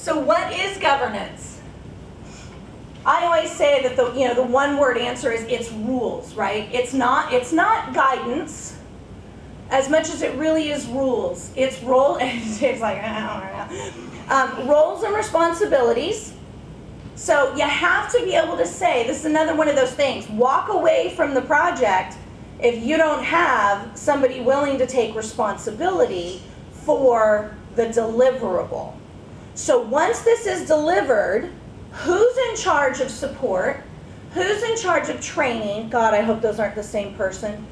So what is governance? I always say that the one-word answer is it's rules, right? It's not guidance as much as it really is rules. It's role, and it's like, I don't know. Roles and responsibilities. So you have to be able to say, this is another one of those things, walk away from the project if you don't have somebody willing to take responsibility for the deliverable. So once this is delivered, who's in charge of support? Who's in charge of training? God, I hope those aren't the same person.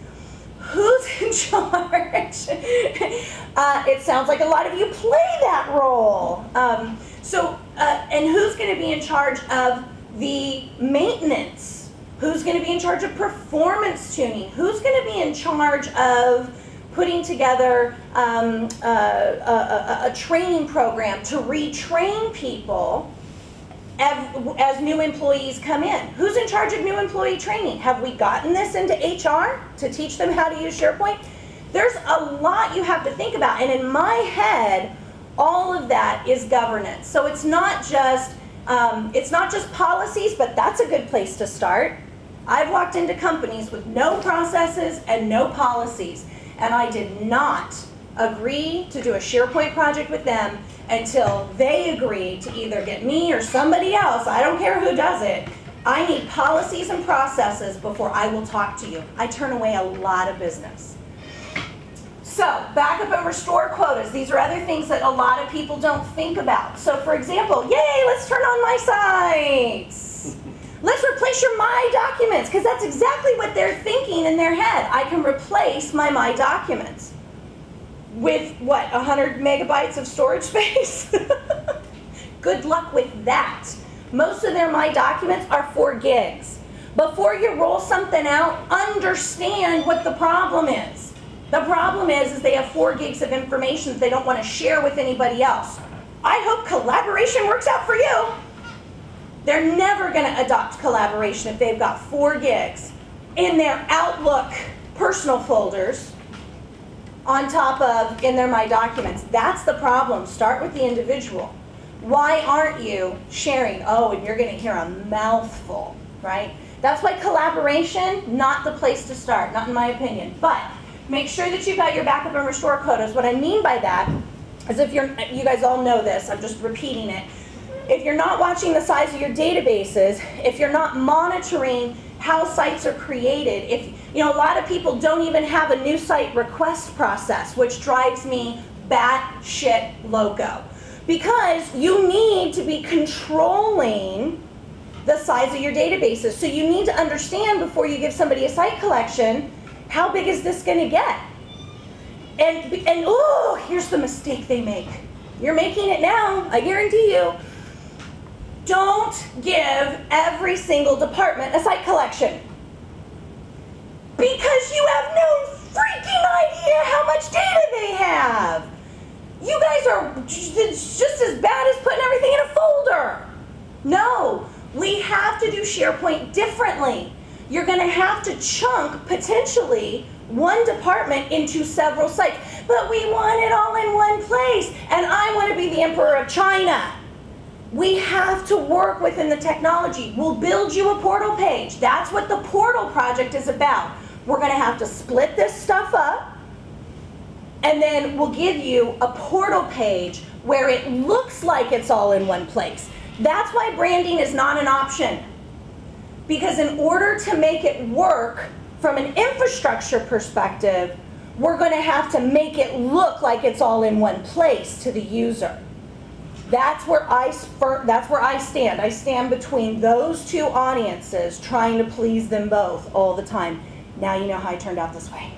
Who's in charge? It sounds like a lot of you play that role. And who's going to be in charge of the maintenance? Who's going to be in charge of performance tuning? Who's going to be in charge of putting together a training program to retrain people as new employees come in? Who's in charge of new employee training? Have we gotten this into HR to teach them how to use SharePoint? There's a lot you have to think about, and in my head, all of that is governance. So it's not just policies, but that's a good place to start. I've walked into companies with no processes and no policies, and I did not agree to do a SharePoint project with them until they agreed to either get me or somebody else, I don't care who does it. I need policies and processes before I will talk to you. I turn away a lot of business. So, backup and restore quotas. These are other things that a lot of people don't think about. So, for example, yay, let's turn on my sites. Let's replace your My Documents, because that's exactly what they're thinking in their head. I can replace my My Documents with, what, 100 megabytes of storage space? Good luck with that. Most of their My Documents are 4 gigs. Before you roll something out, understand what the problem is. The problem is they have 4 gigs of information that they don't want to share with anybody else. I hope collaboration works out for you. They're never going to adopt collaboration if they've got 4 gigs in their Outlook personal folders on top of in their My Documents. That's the problem. Start with the individual. Why aren't you sharing? Oh, and you're going to hear a mouthful, right? That's why collaboration, not the place to start, not in my opinion. But make sure that you've got your backup and restore quotas. What I mean by that is you guys all know this, I'm just repeating it. If you're not watching the size of your databases, if you're not monitoring how sites are created, a lot of people don't even have a new site request process, which drives me batshit loco. Because you need to be controlling the size of your databases. So you need to understand before you give somebody a site collection, how big is this going to get? And oh, here's the mistake they make. You're making it now, I guarantee you. Don't give every single department a site collection. Because you have no freaking idea how much data they have. You guys are just as bad as putting everything in a folder. No, we have to do SharePoint differently. You're going to have to chunk, potentially, one department into several sites. But we want it all in one place, and I want to be the Emperor of China. We have to work within the technology. We'll build you a portal page. That's what the portal project is about. We're going to have to split this stuff up, and then we'll give you a portal page where it looks like it's all in one place. That's why branding is not an option. Because in order to make it work from an infrastructure perspective, we're going to have to make it look like it's all in one place to the user. That's where I stand. I stand between those two audiences, trying to please them both all the time. Now you know how I turned out this way.